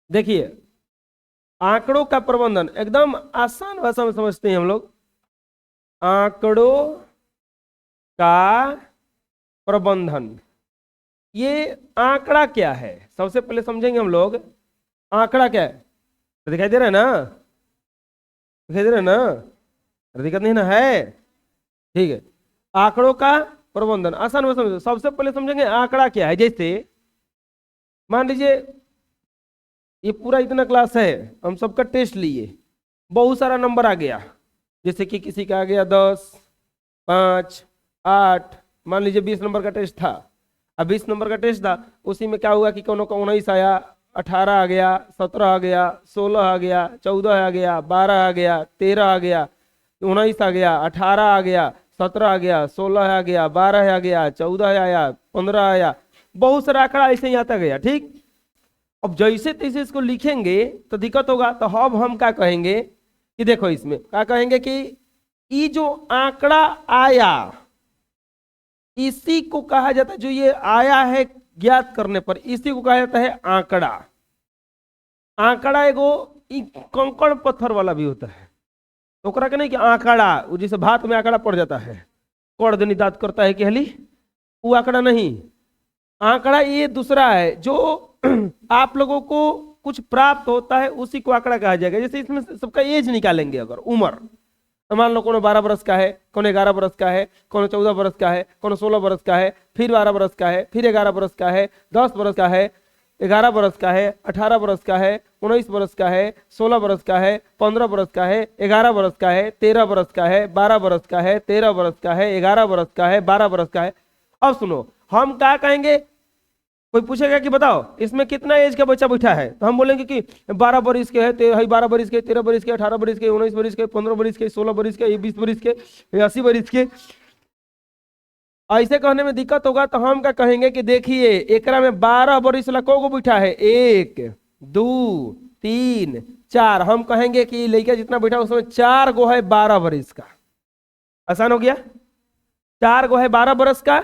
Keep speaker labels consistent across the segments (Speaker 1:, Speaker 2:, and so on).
Speaker 1: देखिए, आंकड़ों का प्रबंधन एकदम आसान भाषा में समझते हैं हम लोग। आंकड़ों का प्रबंधन, ये आंकड़ा क्या है सबसे पहले समझेंगे हम लोग। आंकड़ा क्या है, दिखाई दे रहा है ना? दिखाई दे रहा है ना? दिक्कत नहीं ना है? ठीक है। आंकड़ों का प्रबंधन आसान में समझो। सबसे पहले समझेंगे आंकड़ा क्या है। जैसे मान लीजिए ये पूरा इतना क्लास है, हम सबका टेस्ट लिए, बहुत सारा नंबर आ गया। जैसे कि किसी का आ गया 10, 5, 8, मान लीजिए 20 नंबर का टेस्ट था। अब 20 नंबर का टेस्ट था, उसी में क्या हुआ कि कोनो का 19 आया, 18 आ गया, 17 आ गया, 16 आ गया, 14 आ गया, 12 आ गया, 13 आ गया, 19 आ गया, 18 आ गया, 17 आ गया, 16 आ गया, 12 आ गया, 14 आया, 15 आया। बहुत सारा आंकड़ा ऐसे ही आता गया। ठीक, अब जैसे तैसे इसको लिखेंगे तो दिक्कत होगा। तो अब हम क्या कहेंगे कि देखो, इसमें क्या कहेंगे कि ये जो आंकड़ा आया इसी को कहा जाता है, जो ये आया है ज्ञात करने पर इसी को कहा जाता है आंकड़ा। आंकड़ा एगो कंकड़ पत्थर वाला भी होता है, तो ओकरा के नहीं कि आंकड़ा, वो जैसे भात में आंकड़ा पड़ जाता है, कौड़ दिन दांत करता है कहली, वो आंकड़ा नहीं। आंकड़ा ये दूसरा है, जो आप लोगों को कुछ प्राप्त होता है उसी को आंकड़ा कहा जाएगा। जैसे इसमें सबका एज निकालेंगे, अगर उम्र, तो मान लो कौन 12 बरस का है, कौन 11 बरस का है, कौन 14 बरस का है, कौन 16 बरस का है, फिर 12 बरस का है, फिर 11 बरस का है, 10 बरस का है, 11 बरस का है, 18 बरस का है, 19 बरस का है, 16 बरस का है, 15 बरस का है, 11 बरस का है, 13 बरस का है, 12 बरस का है, 13 बरस का है, 11 बरस का है, 12 बरस का है। अब सुनो, हम क्या कहेंगे, कोई पूछेगा कि बताओ इसमें कितना एज का बच्चा बैठा है, तो हम बोलेंगे कि 12 बरिस के है, 12 बरिस के, 13 बरिस के, 18 बरिस के, 19 बरिस के, 15 बरिस के, 16 बरिस के, 20 बरिस के, 80 बरिस के। ऐसे कहने में दिक्कत होगा, तो हम क्या कहेंगे कि देखिए एकरा में 12 बरिस वाला को बैठा है, 1, 2, 3, 4। हम कहेंगे कि लड़का जितना बैठा उसमें 4 गो है 12 बरिस का। आसान हो गया, 4 गो है 12 बरस का।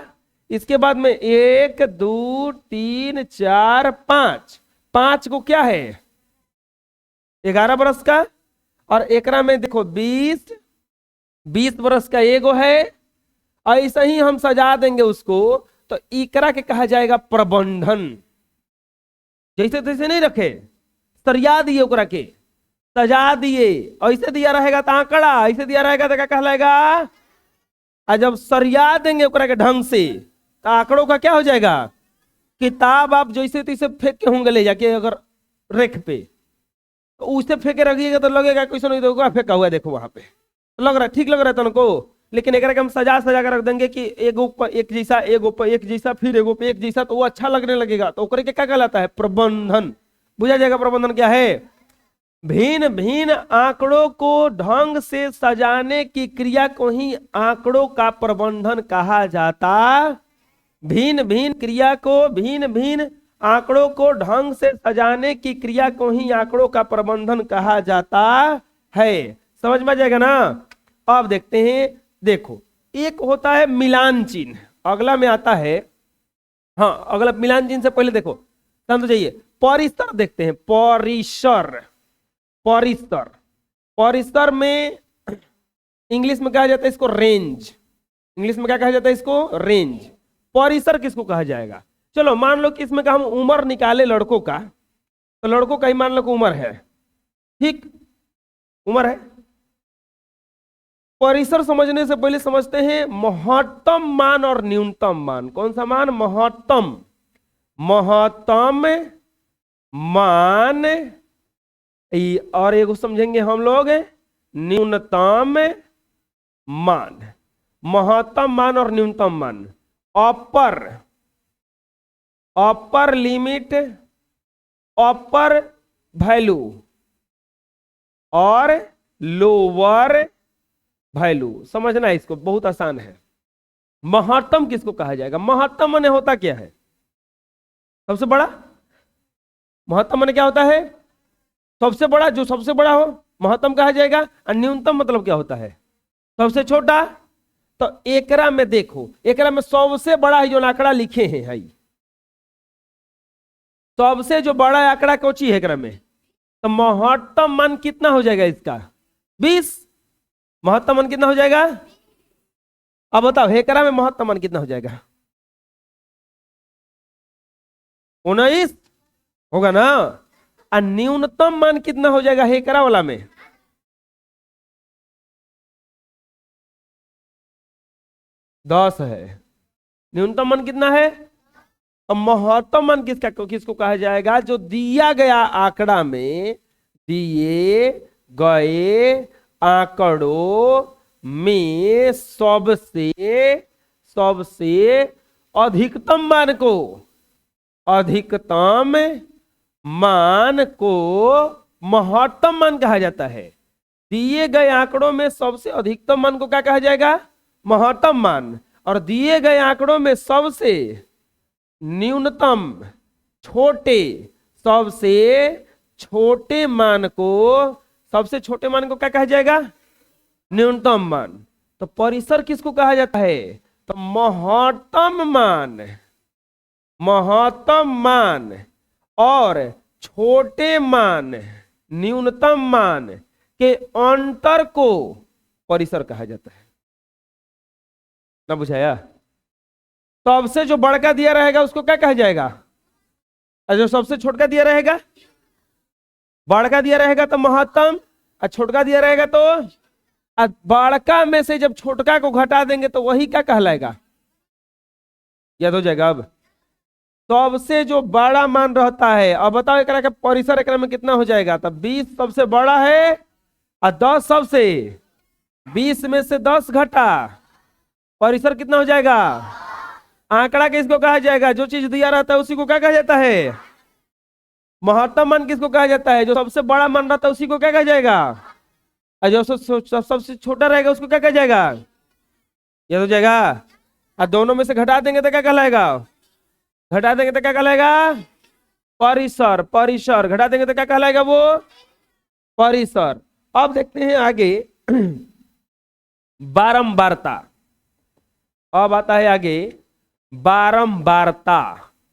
Speaker 1: इसके बाद में 1, 2, 3, 4, 5, 5 को क्या है 11 बरस का। और एकरा में देखो 20 बरस का एगो है। ऐसा ही हम सजा देंगे उसको, तो इकरा के कहा जाएगा प्रबंधन। जैसे तैसे नहीं रखे, सरिया दिए ओकरा के, सजा दिए। ऐसे दिया रहेगा तो आंकड़ा, ऐसे दिया रहेगा तो क्या कहलाएगा। और जब सरिया देंगे ओकरा के ढंग से, तो आंकड़ों का क्या हो जाएगा। किताब आप जैसे तैसे फेंक के होंगे ले जाके, अगर रेख पे तो उससे फेंके रखिएगा तो लगेगा कैसे नहीं, तो फेंका हुआ है देखो वहां पे, लग रहा है ठीक लग रहा है तुमको। लेकिन एक हम सजा सजा कर रख देंगे कि एगो पर एक जैसा, एगो पर एक जैसा, फिर एगो पे एक जैसा, तो वो अच्छा लगने लगेगा। तो ओकरे के क्या कहलाता है प्रबंधन। बुझा जाएगा प्रबंधन क्या है। भिन्न भिन्न आंकड़ों को ढंग से सजाने की क्रिया को ही आंकड़ों का प्रबंधन कहा जाता। भिन्न भिन्न क्रिया को, भिन्न भिन्न आंकड़ों को ढंग से सजाने की क्रिया को ही आंकड़ों का प्रबंधन कहा जाता है। समझ में आ जाएगा ना। अब देखते हैं, देखो एक होता है मिलान चिन्ह, अगला में आता है, हाँ अगला मिलान चिन्ह से पहले देखो शांत हो जाइए, परिसर देखते हैं। परिसर, परिसर, परिसर में इंग्लिश में कहा जाता है इसको रेंज। इंग्लिश में क्या कहा जाता है इसको, रेंज। परिसर किसको कहा जाएगा। चलो मान लो कि इसमें का हम उम्र निकाले लड़कों का, तो लड़कों का ही मान लो कि उम्र है, ठीक उम्र है। परिसर समझने से पहले समझते हैं महत्तम मान और न्यूनतम मान। कौन सा मान, महत्तम, महत्तम मान, और एक समझेंगे हम लोग न्यूनतम मान। महत्तम मान और न्यूनतम मान, अपर, अपर लिमिट, अपर वैल्यू और लोअर वैल्यू। समझना है इसको, बहुत आसान है। महत्तम किसको कहा जाएगा, महत्तम माने होता क्या है, सबसे बड़ा। महत्तम माने क्या होता है, सबसे बड़ा, जो सबसे बड़ा हो महत्तम कहा जाएगा। और न्यूनतम मतलब क्या होता है, सबसे छोटा। तो एकरा में देखो, एकरा में सबसे बड़ा है जो आंकड़ा लिखे हैं, सबसे जो बड़ा आंकड़ा कोची है एकरा में, तो महत्तम मान कितना हो जाएगा इसका 20। महत्तम मान कितना हो जाएगा, अब बताओ हेकरा में महत्तम मान कितना हो जाएगा 19 होगा ना। और न्यूनतम मान कितना हो जाएगा हेकरा वाला में, 10 है। न्यूनतम मान कितना है, और महत्तम मान किसको कहा जाएगा, जो दिया गया आंकड़ा में, दिए गए आंकड़ों में सबसे अधिकतम मान को महत्तम मान कहा जाता है। दिए गए आंकड़ों में सबसे अधिकतम मान को क्या कहा जाएगा, महत्तम मान। और दिए गए आंकड़ों में सबसे न्यूनतम सबसे छोटे मान को क्या कहा जाएगा, न्यूनतम मान। तो परिसर किसको कहा जाता है, तो महत्तम मान और छोटे मान न्यूनतम मान के अंतर को परिसर कहा जाता है। ना बुझाया। सबसे जो बड़का दिया रहेगा उसको क्या कहा जाएगा, और जो सबसे छोटका दिया रहेगा, बड़का दिया रहेगा तो महत्तम, और छोटका दिया रहेगा तो, और बड़का में से जब छोटका को घटा देंगे तो वही क्या कहलाएगा, याद हो जाएगा। अब सबसे जो बड़ा मान रहता है, अब बताओ एकरा का परिसर एकरा में कितना हो जाएगा, तब 20 सबसे बड़ा है और 10 सबसे, 20 में से 10 घटा, परिसर कितना हो जाएगा। आंकड़ा किसको कहा जाएगा, जो चीज दिया रहता है उसी को क्या कहा जाता है, महत्तम मान किसको कहा जाता है, जो सबसे बड़ा मान रहता है उसी को क्या कहा जाएगा, और जो सबसे छोटा रहेगा उसको क्या कहा जाएगा, ये हो जाएगा। और दोनों में से घटा देंगे तो क्या कहलाएगा, घटा देंगे तो क्या कहलाएगा, परिसर घटा देंगे तो क्या कहलाएगा, वो परिसर। अब देखते हैं आगे बारंबारता। अब आता है आगे बारंबारता,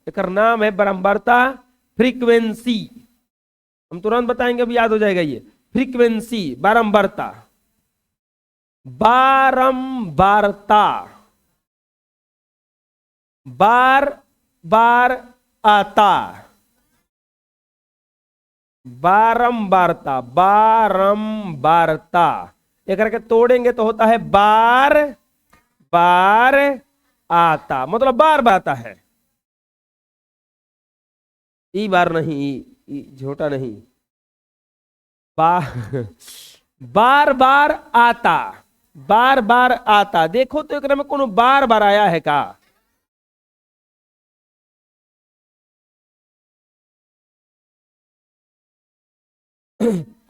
Speaker 1: एक नाम है बारंबारता, फ्रीक्वेंसी। हम तुरंत बताएंगे, अभी याद हो जाएगा ये फ्रीक्वेंसी, बारंबारता। बार बार आता, बारंबारता एक करके तोड़ेंगे तो होता है बार बार आता, मतलब बार बार आता है, ई बार नहीं, झोटा नहीं, बार बार आता, बार बार आता। देखो तो एक में कोनो बार बार आया है का,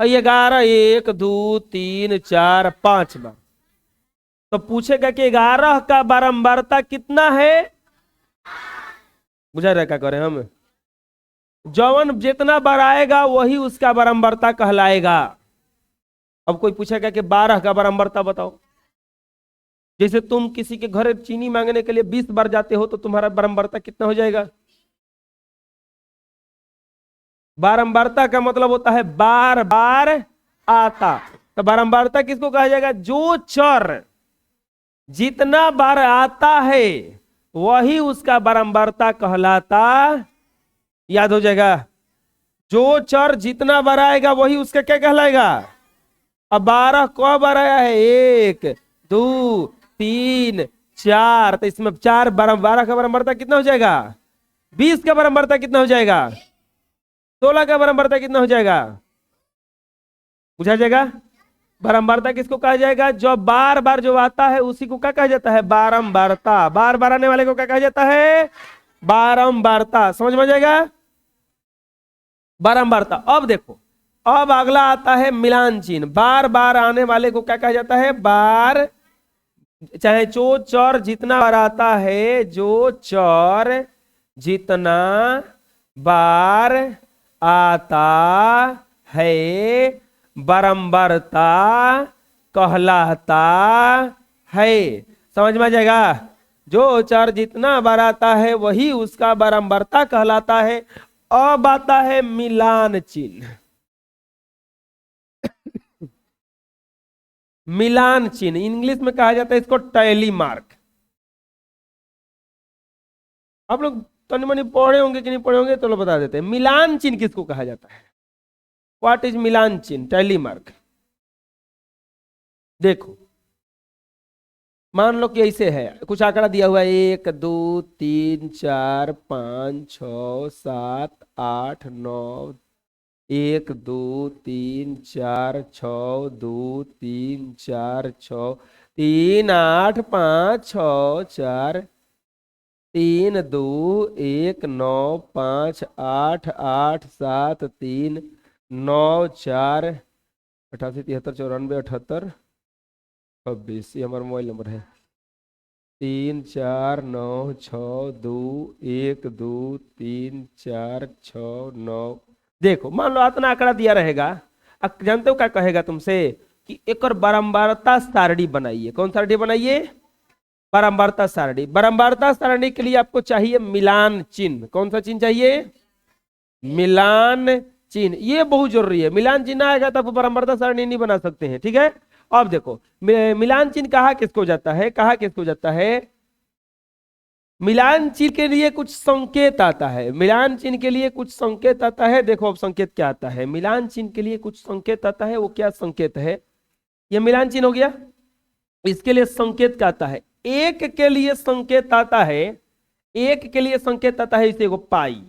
Speaker 1: 11 1 2 3 4 5 बार। तो पूछेगा कि 11 का बारंबारता कितना है, बुझा रहा क्या करें हम, जौन जितना बार आएगा वही उसका बारंबारता कहलाएगा। अब कोई पूछेगा कि 12 का बारंबारता बताओ, जैसे तुम किसी के घर चीनी मांगने के लिए 20 बार जाते हो तो तुम्हारा बारंबारता कितना हो जाएगा। बारंबारता का मतलब होता है बार बार आता। तो बारंबारता किसको कहा जाएगा, जो चर जितना बार आता है वही उसका बारंबारता कहलाता, याद हो जाएगा। जो चर जितना बार आएगा वही उसका क्या कहलाएगा। अब 12 कब बार आया है, 1 2 3 4, तो इसमें 4 12 का बारंबारता कितना हो जाएगा, 20 का बारंबारता कितना हो जाएगा, 16 का बारंबारता कितना हो जाएगा, पूछा जाएगा। बारंबारता किसको कहा जाएगा, जो बार बार जो आता है उसी को क्या कहा जाता है, बारंबारता। बार बार आने वाले को क्या कहा जाता है, बारंबारता। समझ में आ जाएगा बारंबारता। अब देखो, अब अगला आता है मिलान चिन्ह। बार बार आने वाले को क्या कहा जाता है, बार, चाहे जो चर जितना बार आता है, जो चर जितना बार आता है बारंबारता कहलाता है। समझ में आ जाएगा। जो चर जितना बार आता है वही उसका बारंबारता कहलाता है। अब आता है मिलान चिन्ह। मिलान चिन्ह इंग्लिश में कहा जाता है इसको टैली मार्क। आप लोग तनि मनी पढ़े होंगे कि नहीं पढ़े होंगे, तो लोग बता देते हैं मिलान चिन्ह किसको कहा जाता है। व्हाट इज मिलान चिन्ह, टैली मार्क। देखो मान लो कि ऐसे है, कुछ आंकड़ा दिया हुआ है 1 2 3 4 5 6 7 8 9, 1 2 3 4 6 3 8 5 6 4 3 2 1 9 5 8 8 7 3 9 4 88 73 94 78 26, ये हमारा मोबाइल नंबर है। 3 4 9 6 2 1 2 3 4 6 9। देखो मान लो इतना आंकड़ा दिया रहेगा, अब जानते हो क्या कहेगा तुमसे कि एक और बारंबारता सारणी बनाइए। कौन सारणी बनाइए, बारंबारता सारणी। बारंबारता सारणी के लिए आपको चाहिए मिलान चिन्ह। कौन सा चिन्ह चाहिए, मिलान चिन्ह। ये बहुत जरूरी है, मिलान चिन्ह आएगा तब बारंबारता सारणी नहीं बना सकते हैं, ठीक है। अब देखो मिलान चिन्ह कहा किसको जाता है, कहा किसको जाता है, मिलान चिन्ह के लिए कुछ संकेत आता है। मिलान चिन्ह के लिए कुछ संकेत आता है। देखो अब संकेत क्या आता है, मिलान चिन्ह के लिए कुछ संकेत आता है। वो क्या संकेत है, ये मिलान चिन्ह हो गया। इसके लिए संकेत क्या आता है, एक के लिए संकेत आता है, एक के लिए संकेत आता है इसे को पाई।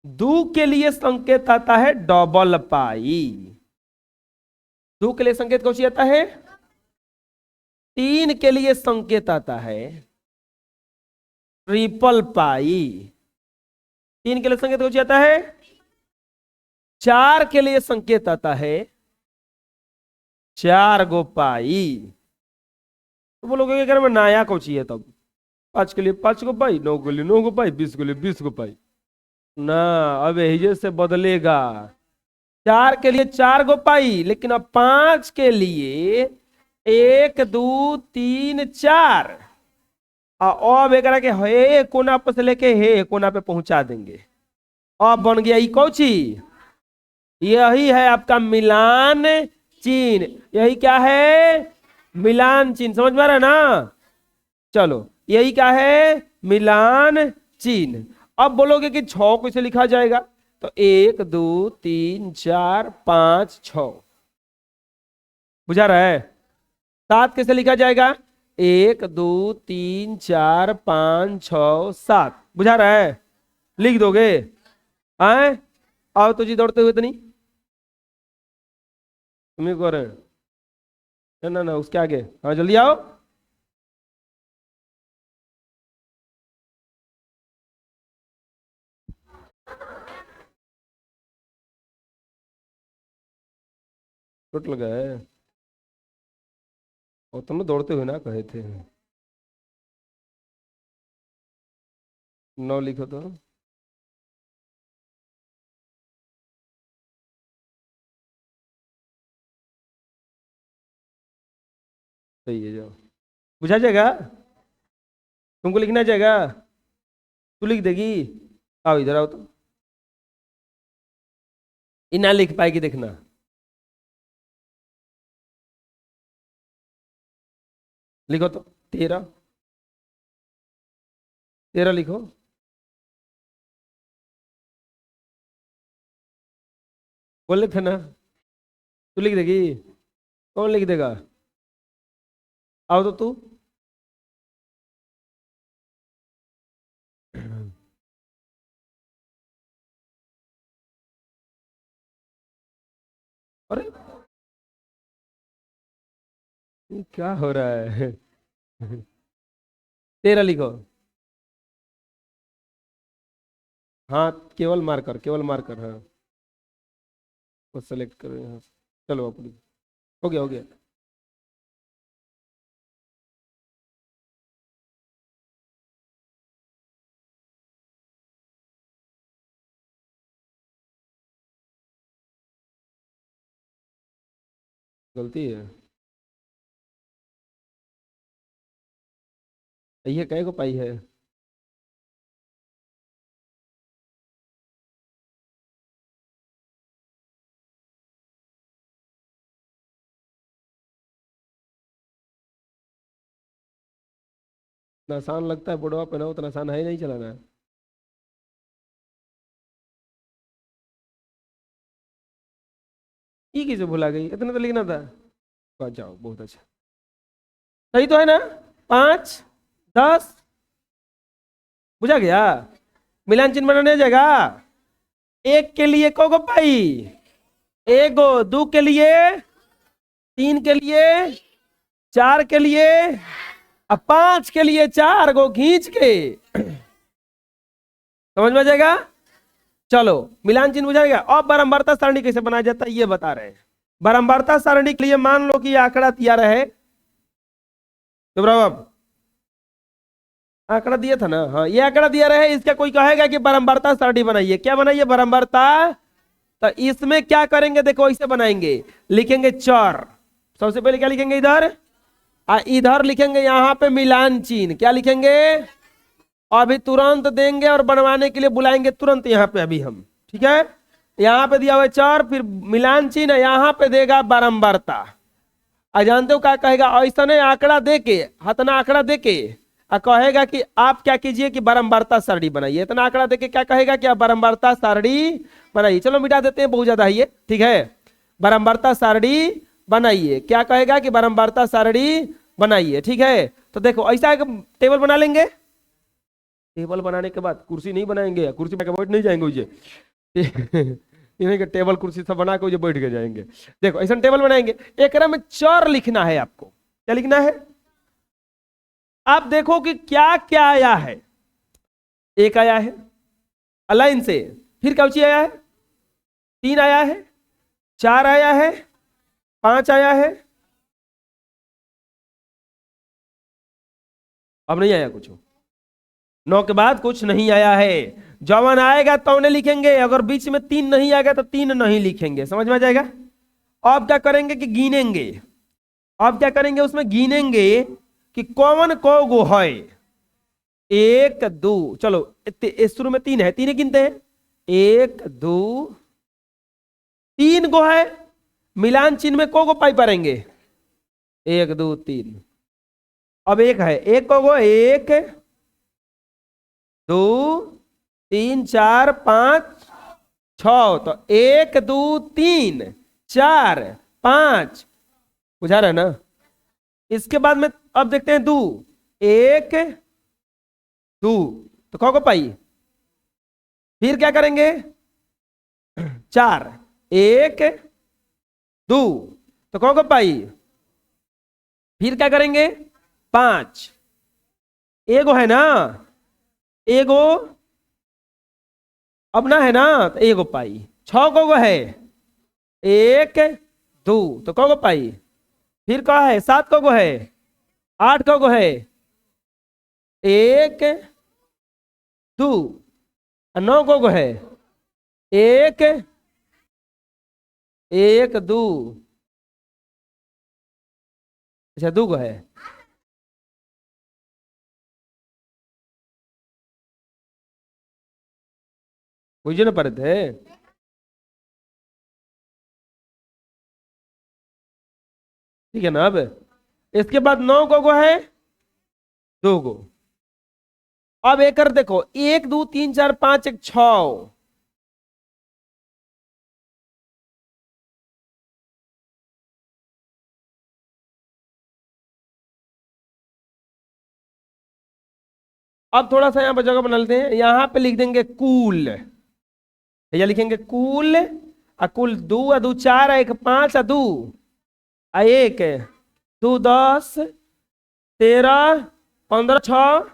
Speaker 1: दो के लिए संकेत आता है डबल पाई। दो के लिए संकेत कौन सी आता है, तीन के लिए संकेत आता है ट्रिपल पाई। तीन के लिए संकेत कौन सी आता है, चार के लिए संकेत आता है चार गो पाई। तो बोलोगे अगर में नया कौन सी है तब, पांच के लिए पांच गो पाई, नौ के लिए नौ गो पाई, 20 के लिए 20 गो पाई ना। अब यही से बदलेगा, चार के लिए चार गो पाई, लेकिन अब पांच के लिए 1 2 3 4। अब एक के हे कोना पे से लेके हे कोना पे पहुंचा देंगे। अब बन गया ये कौची, यही है आपका मिलान चिन्ह। यही क्या है, मिलान चिन्ह। समझ में आ रहा है ना, चलो यही क्या है, मिलान चिन्ह। अब बोलोगे कि 6 कैसे लिखा जाएगा, तो 1 2 3 4 5 6 बुझा रहा है। 7 कैसे लिखा जाएगा, 1 2 3 4 5 6 7 बुझा रहा है। लिख दोगे, आए आओ तो जी दौड़ते हुए तो नहीं, तुम्हें कह रहे हैं ना ना ना उसके आगे, हाँ जल्दी आओ। चोट लगा है, और तुम दौड़ते हुए ना कहे थे। 9 लिखो तो, सही है जाओ, बुझा जाएगा। तुमको लिखना जाएगा, तू लिख देगी। आओ इधर आओ तो, इना लिख पाएगी देखना। लिखो तो 13, 13 लिखो। बोले थे ना, तू लिख देगी, कौन लिख देगा, आओ तो तू। अरे ये क्या हो रहा है। 13 लिखो। हाँ केवल मार्कर, केवल मार्कर, हाँ वो सेलेक्ट करो यहाँ से। चलो आप लिखो। हो गया हो गया। गलती है, ये कई को पाई है। इतना आसान लगता है बुढ़वा पहना, उतना आसान है ही नहीं चलाना। ई किसे भुला गई, इतना तो लिखना था। बच जाओ, बहुत अच्छा। सही तो है ना? 5 10 बुझा गया। मिलान चिन्ह बनाने जाएगा। एक के लिए को पाई, एक गो, दो के लिए, तीन के लिए, चार के लिए, अब 5 के लिए 4 गो खींच के समझ में आ जाएगा। चलो मिलान चिन्ह बुझाएगा। अब बारंबारता सारणी कैसे बनाया जाता है ये बता रहे हैं। बारंबारता सारणी के लिए मान लो कि ये आंकड़ा दिया रहे, तो अब आंकड़ा दिया था ना, हाँ ये आंकड़ा दिया रहे, इसका कोई कहेगा कि बारंबारता सारणी बनाइए, क्या बनाइए बारंबारता। तो इसमें क्या करेंगे, देखो ऐसे बनाएंगे, लिखेंगे चर, सबसे पहले क्या लिखेंगे इधर, इधर लिखेंगे यहाँ पे मिलान चिन्ह, क्या लिखेंगे, अभी तुरंत देंगे और बनवाने के लिए बुलाएंगे तुरंत यहाँ पे अभी हम, ठीक है। यहाँ पे दिया हुआ चर, फिर मिलान चिन्ह, यहाँ पे देगा बारंबारता। जानते हो क्या कहेगा, ऐसा नहीं आंकड़ा दे के, हतना आंकड़ा दे के कहेगा कि आप क्या कीजिए कि बारंबारता सारणी बनाइए। इतना आंकड़ा देके क्या कहेगा कि आप बारंबारता सारणी बनाइए। चलो मिटा देते हैं, बहुत ज्यादा है ये, ठीक है। बारंबारता सारणी बनाइए, क्या कहेगा कि बारंबारता सारणी बनाइए, ठीक है। तो देखो ऐसा एक टेबल बना लेंगे। टेबल बनाने के बाद कुर्सी नहीं बनाएंगे, कुर्सी पे बैठ नहीं जाएंगे उसे इन्हें के टेबल कुर्सी सब बना के उसे बैठ के जाएंगे। देखो ऐसा टेबल बनाएंगे, एक में चर लिखना है आपको, क्या लिखना है। आप देखो कि क्या क्या आया है। एक आया है अलाइन से, फिर क्या आया है, 3 आया है, 4 आया है, 5 आया है, अब नहीं आया कुछ। 9 के बाद कुछ नहीं आया है। जवान आएगा तो उन्हें लिखेंगे, अगर बीच में 3 नहीं आएगा तो 3 नहीं लिखेंगे, समझ में आ जाएगा। अब क्या करेंगे कि गिनेंगे, अब क्या करेंगे उसमें गिनेंगे कि कौन को गो है। 1 2, चलो शुरू में 3 है, 3 गिनते हैं, 1 2 3 गो है। मिलान चिन्ह में को पाई पाएंगे, 1 2 3। अब एक है, एक को गो, 1 2 3 4 5 6, तो 1 2 3 4 5, बुझा रहे ना। इसके बाद में अब देखते हैं 2 1 2, तो कौ को पाई। फिर क्या करेंगे, 4 1 2, तो कौ को पाई। फिर क्या करेंगे, 5, एगो है ना, एगो अब ना है ना, तो एगो पाई। 6 को है, 1 2, तो कौ को पाई। फिर क्या है, 7 को है, 8 को है, 1 2, 9 को है, 1 1 2, अच्छा 2 को है। बुझे ना पड़े थे। ठीक है ना। अब इसके बाद 9 को है, 2 को। अब एक कर देखो, 1 2 3 4 5 1 6, अब थोड़ा सा यहाँ पर जगह बना लेते हैं, यहाँ पे लिख देंगे कुल, या लिखेंगे कुल, कुल 2 2 4 1 5 2 1 2 10 13 15 6,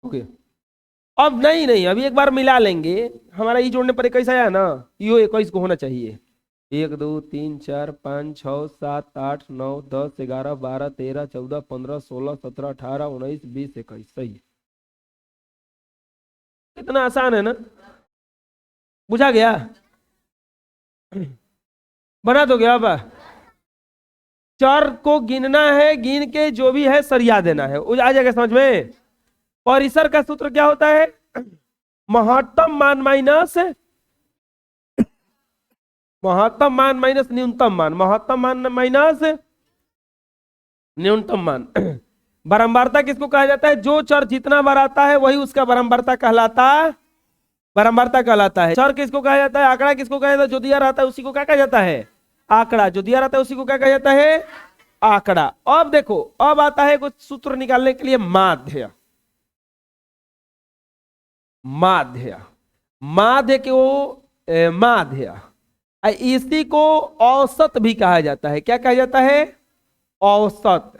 Speaker 1: ओके। अब नहीं नहीं, अभी एक बार मिला लेंगे, हमारा ये जोड़ने पर 21 आया ना, यो 21 को होना चाहिए। 1 2 3 4 5 6 7 8 9 10 11 12 13 14 15 16 17 18 19 20 21, सही। कितना आसान है ना, बुझा गया। बना दो गया। अब चर को गिनना है, गिन के जो भी है सरिया देना है, आ जाएगा समझ में। परिसर का सूत्र क्या होता है, महत्तम मान माइनस, महत्तम मान माइनस न्यूनतम मान, महत्तम मान माइनस न्यूनतम मान। बारंबारता किसको कहा जाता है? जो चर जितना बार आता है वही उसका बारंबारता कहलाता है। चर किसको कहा जाता है? आंकड़ा किसको कहा जाता है? जो दिया रहता है उसी को क्या कहा जाता है? आंकड़ा। जो दिया रहता है उसी को क्या कहा जाता है? आंकड़ा। अब देखो, अब आता है कुछ सूत्र निकालने के लिए, माध्य। माध्य, माध्य को माध्य, इसी को औसत भी कहा जाता है। क्या कहा जाता है? औसत।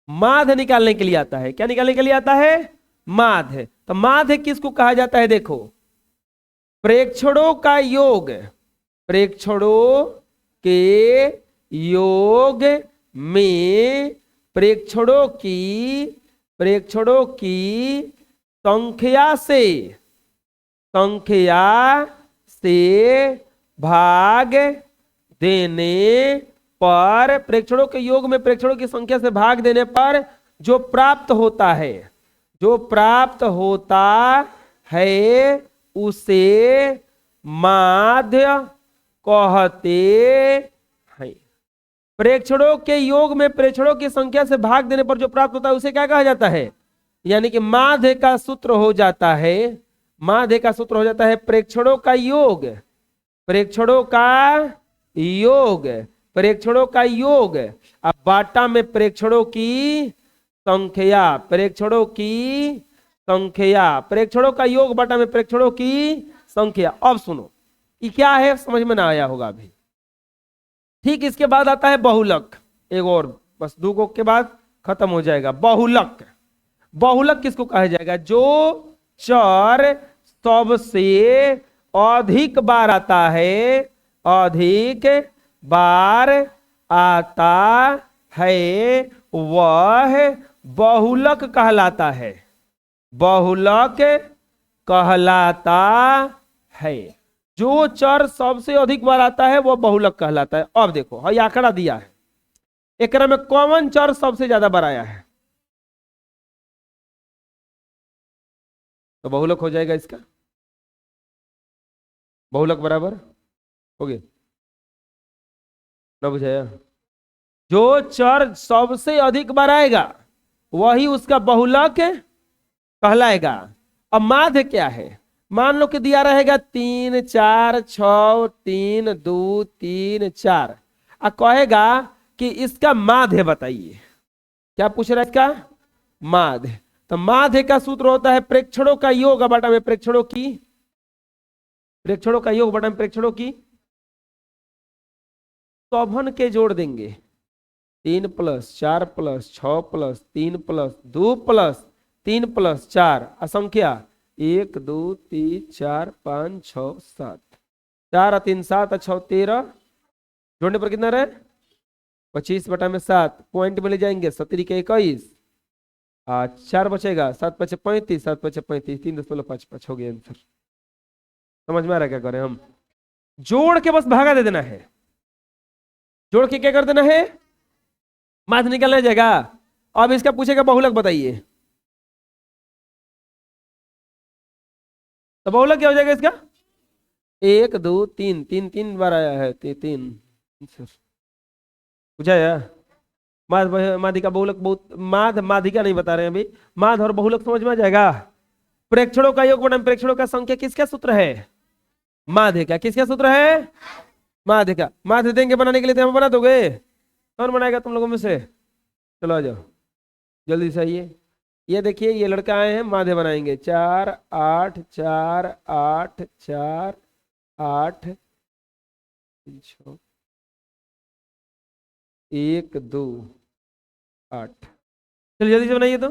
Speaker 1: माध्य निकालने के लिए आता है। क्या निकालने के लिए आता है? माध्य। तो माध्य किसको कहा जाता है? देखो, प्रेक्षणों का योग, प्रेक्षणों के योग में प्रेक्षणों की संख्या से भाग देने पर, प्रेक्षणों के योग में प्रेक्षणों की संख्या से भाग देने पर जो प्राप्त होता है उसे माध्य कहते हैं। प्रेक्षणों के योग में प्रेक्षणों की संख्या से भाग देने पर जो प्राप्त होता है उसे क्या कहा जाता है? यानी कि माध्य का सूत्र हो जाता है, माध्य का सूत्र हो जाता है प्रेक्षणों का योग, प्रेक्षणों का योग। अब बाटा में प्रेक्षणों की संख्या, प्रेक्षणों का योग बाटा में प्रेक्षणों की संख्या। अब सुनो, ये क्या है? समझ में ना आया होगा अभी। ठीक इसके बाद आता है बहुलक। एक और, बस दो को के बाद खत्म हो जाएगा। बहुलक। बहुलक किसको कहा जाएगा? जो चर सबसे अधिक बार आता है, अधिक बार आता है, वह बहुलक कहलाता है। बहुलक कहलाता है। जो चर सबसे अधिक बार आता है वह बहुलक कहलाता है। अब देखो, ये आंकड़ा दिया है, एक में कौन चर सबसे ज्यादा बार आया है? तो बहुलक हो जाएगा इसका। बहुलक बराबर हो गया ना? बुझाया? जो चर सबसे अधिक बार आएगा वही उसका बहुलक कहलाएगा। अब माध्य क्या है? मान लो कि दिया रहेगा 3 4 6 3 2 3 4, अब कहेगा कि इसका माध्य बताइए। क्या पूछ रहा है? इसका माध्य। तो माध्य का सूत्र होता है प्रेक्षणों का योग बटा में प्रेक्षणों की सौभन के जोड़ देंगे। 3 + 4 + 6 + 3 + 2 + 3 + 4 असंख्या 1 2 3 4 5 6 7, 4 और 3 7 और 6 13, जोड़ने पर कितना रहे? 25 बटा में 7, पॉइंट में ले जाएंगे 17 के 21, 4 बचेगा, 7 × 5 = 35, 7 × 5 = 35, 3.55 हो गया आंसर। समझ में आ रहा है क्या करें हम? जोड़ के बस भागा दे देना है, जोड़ के क्या कर देना है? माध्य निकलना जाएगा। अब इसका पूछेगा बहुलक बताइए, तो बहुलक क्या हो जाएगा इसका? 1 2 3, 3 बार आया है, 3 बुझाया? माध्यिका बहुलक, बहुत माध्यिका नहीं बता रहे हैं अभी। माध्य और बहुलक समझ में आ जाएगा। प्रेक्षणों का योग बटा प्रेक्षणों का संख्या किसका सूत्र है? माध्य का। किसका सूत्र है? माध्य का। माध्य देंगे बनाने के लिए, तो हम बना दोगे? कौन बनाएगा तुम लोगों में से? चलो आ जाओ जल्दी से आइए। ये देखिए, ये लड़का आए हैं, माध्य बनाएंगे। 4 8 4 8 4 8 6 1 2 8। चलिए जल्दी से बनाइए। तो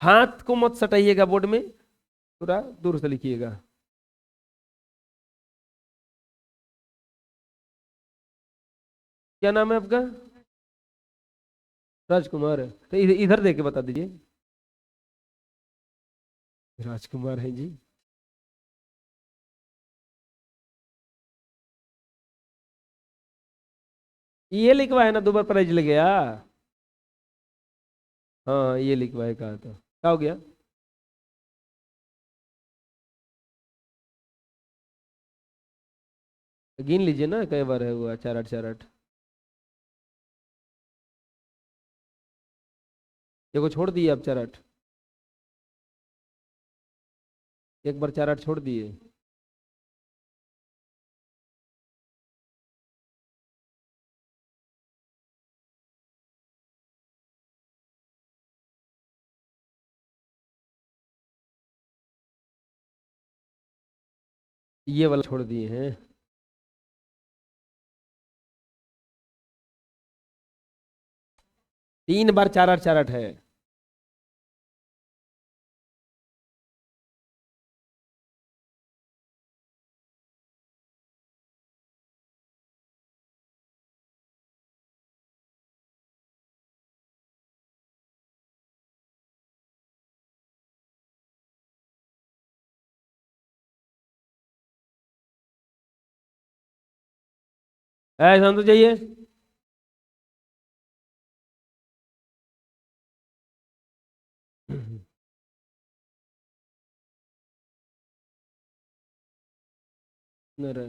Speaker 1: हाथ को मत सटाइएगा बोर्ड में, पूरा दूर से लिखिएगा। क्या नाम है आपका? राजकुमार है? तो इधर देख के बता दीजिए। राजकुमार है जी। ये लिखवा है ना, 2 बार प्राइज ले गया। हाँ ये लिखवाए, कहा था क्या हो गया? गिन लीजिए ना, कई बार है हुआ? 4 8 4 8। देखो छोड़ दिए अब चरट, एक बार चरट छोड़ दिए। ये वाला छोड़ दिए हैं। 3 बार चरट चरट है। ऐसा तो चाहिए। अरे,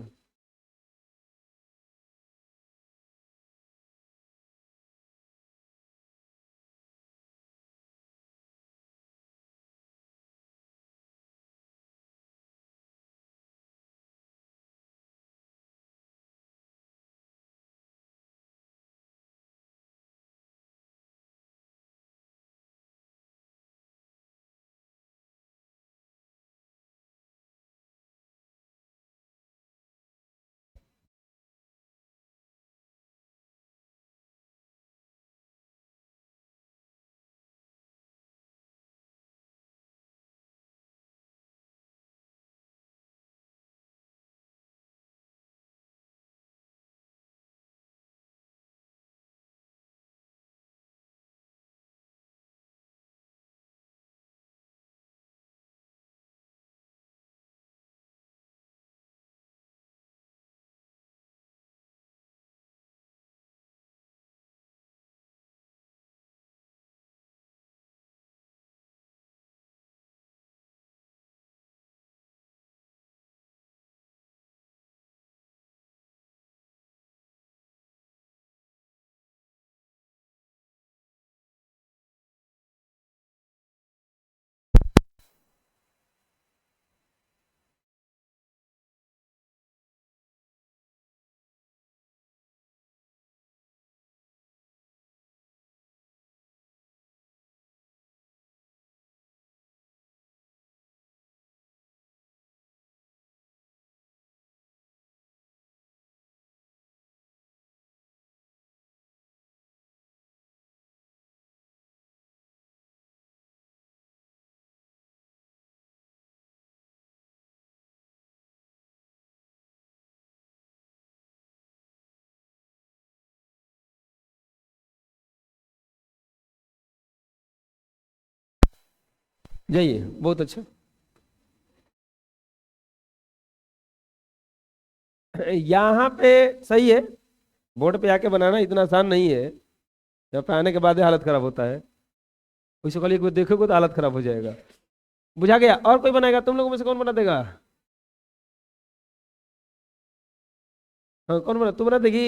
Speaker 1: जाइए, बहुत अच्छा। यहाँ पे सही है। बोर्ड पे आके बनाना इतना आसान नहीं है, यहाँ पे आने के बाद ही हालत खराब होता है। उसको खाली एक बार देखोगे तो हालत खराब हो जाएगा। बुझा गया? और कोई बनाएगा तुम लोगों में से? कौन बना देगा? हाँ, कौन बना? तू बना देगी?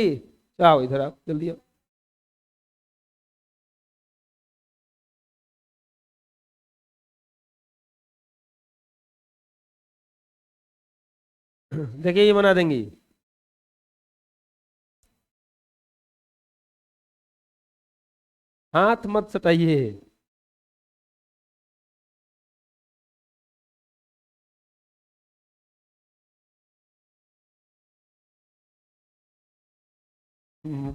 Speaker 1: आओ इधर, आओ जल्दी आओ। देखिए, ये बना देंगी। हाथ मत सटाइए। हम्म,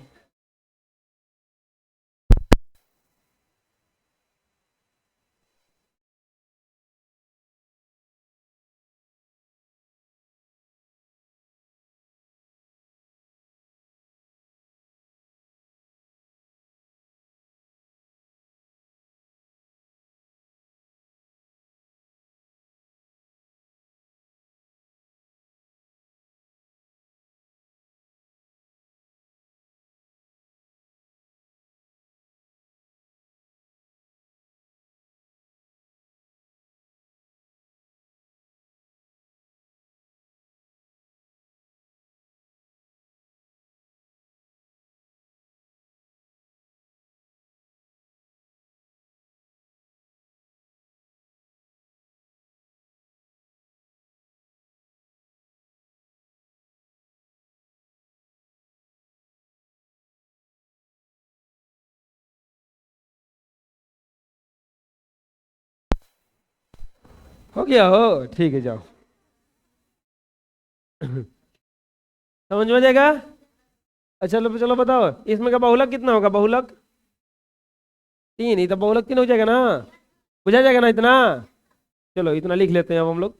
Speaker 1: हो गया हो, ठीक है जाओ। समझ में जाएगा। अच्छा चलो चलो बताओ, इसमें का बहुलक कितना होगा, बहुलक 3, ही तो बहुलक 3 हो जाएगा ना, बुझा जाएगा ना इतना। चलो इतना लिख लेते हैं अब हम लोग।